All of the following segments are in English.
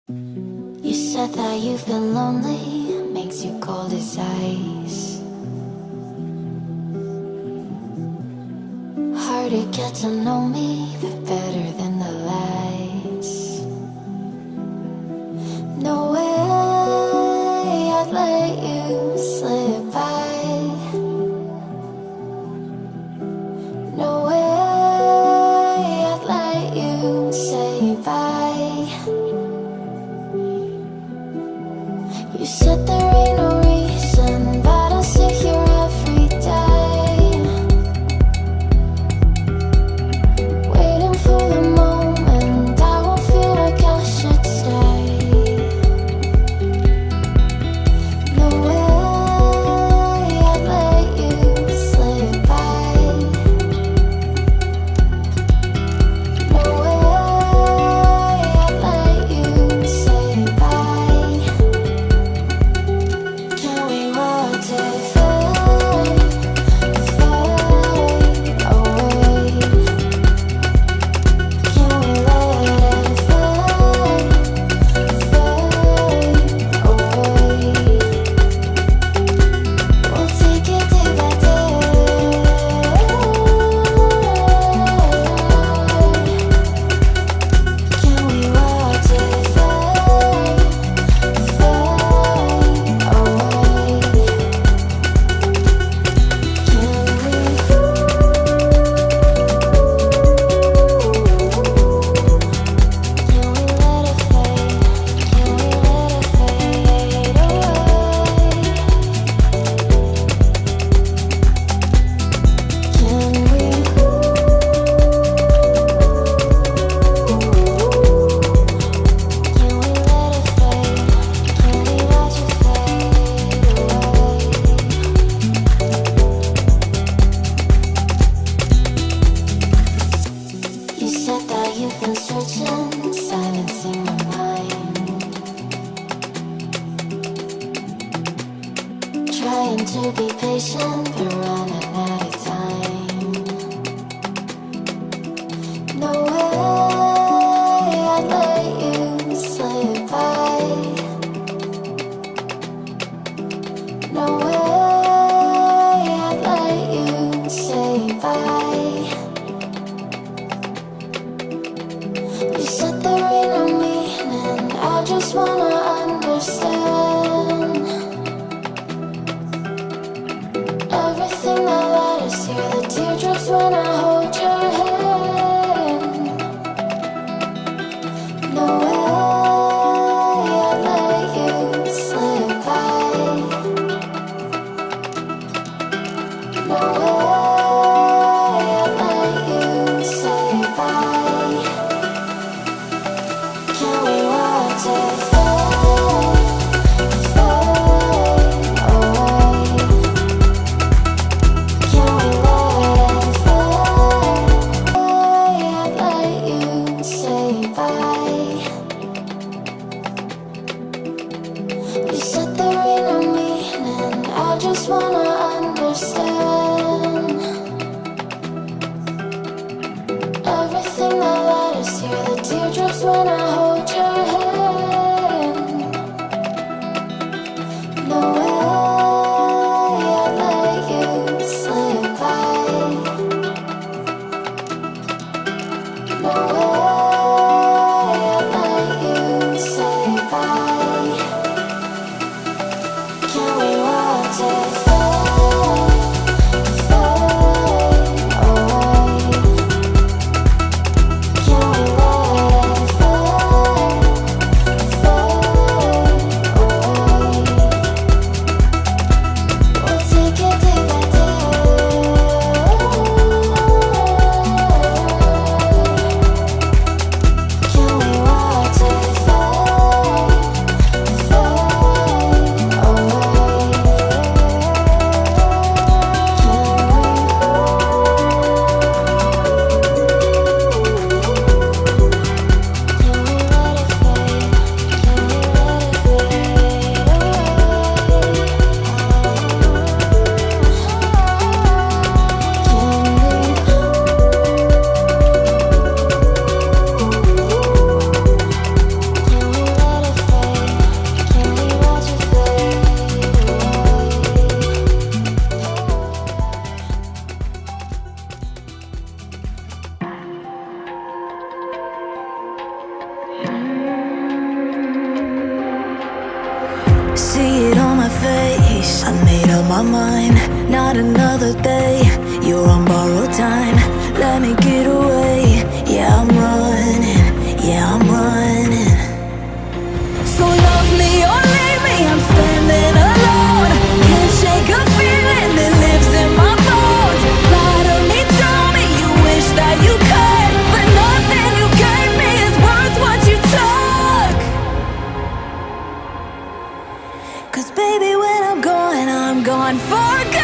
You said that you've been lonely, makes you cold as ice. Hard to get to know me, but better than the lies. No way I'd let you slip by. No way I'd let you say bye. You said there ain't no reason, but I'll sit here every day, waiting for the moment I won't feel like I should stay. No way I'd let you slip by. No way I'd let you say bye. Can we watch it fade, fade away? Can we let it fade, fade away? We'll take it day by day. Can we watch it fade, fade away? You said that you've been searching, silencing my mind, trying to be patient, but running out of time. No way I'd let you slip by. No way I'd let you say bye. You said there ain't no meaning, I just wanna understand everything that led us here, the teardrops when I hold your hand. No way I'd let you slip by. No way I'd let you say bye. Can we watch it fade, fade away? Can we let it fade? I'd let you say bye. You said there ain't no meaning, I just wanna understand everything that led us here, the teardrops when I hold your hand. No way I'd let you slip by. No way I'd let you say bye. Can we watch it fade, fade away? Can we let it fade, fade away? We'll take it day by day. made up my mind, not another day. You're on borrowed time, let me get away. Yeah, I'm running, yeah, I'm running. So love me or leave me, I'm standing alone. Can't shake a feeling that lives in my bones. Lie to me, tell me you wish that you could, but nothing you gave me is worth what you took. 'Cause baby, when I'm gone for good.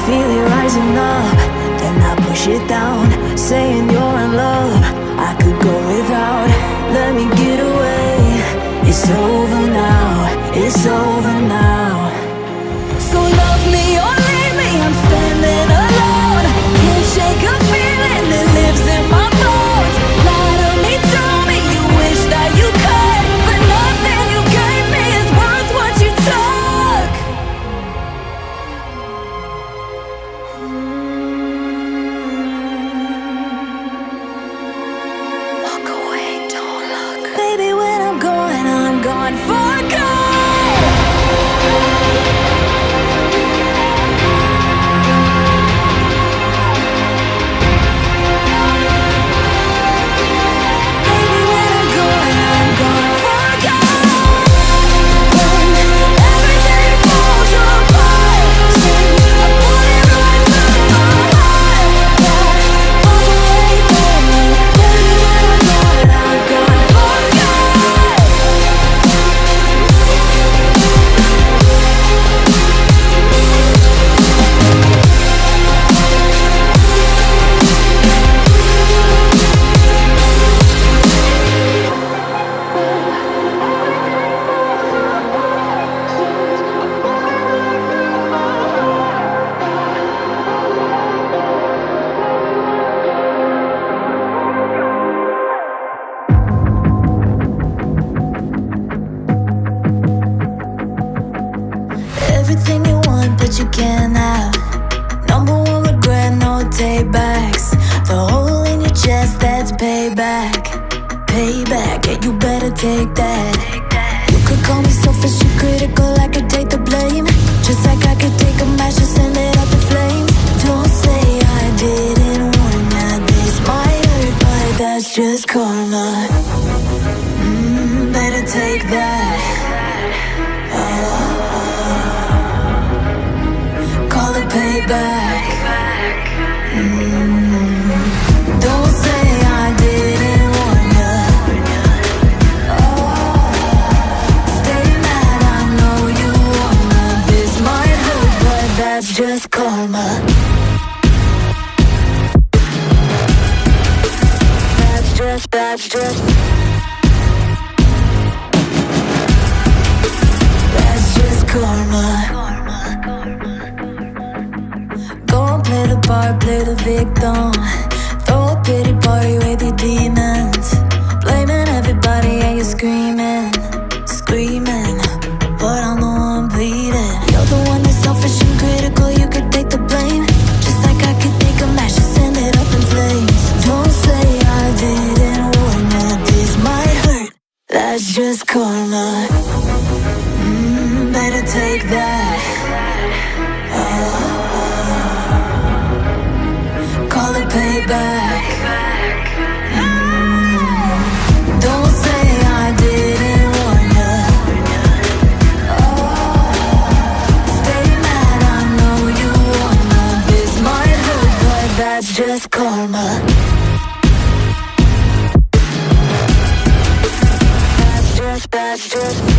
Feel it rising up, then I push it down, saying you're in love, I could go without. Let me get away. It's over now, it's over now. So love me or leave me, I'm standing alone. Can't shake a feeling that lives in my bones. Lie to me, tell me you wish that you could, but nothing you gave me is worth what you took. Walk away, don't look. Baby, when I'm gone for good. Everything you want, but you can't have. Number one regret, no take backs. The hole in your chest, that's payback. Payback, yeah, you better take that. You could call me selfish and critical, I could take the blame. Just like I could take a match and send it up in flames. Don't say I didn't warn ya, this might hurt, but that's just karma. Better take that. Call it payback. Don't say I didn't warn ya. Stay mad, I know you wanna. This might hurt, but that's just karma. That's just That's just karma. Go and play the part, play the victim. Throw a pity party with your demons. Blaming everybody and you're screaming, screaming, but I'm the one bleeding. You're the one that's selfish and critical, you could take the blame. Just like I could take a match and send it up in flames. Don't say I didn't warn you, this might hurt. That's just karma. Better take that. Call it payback. Don't say I didn't warn ya. Stay mad, I know you wanna. This might hurt, but that's just karma. That's just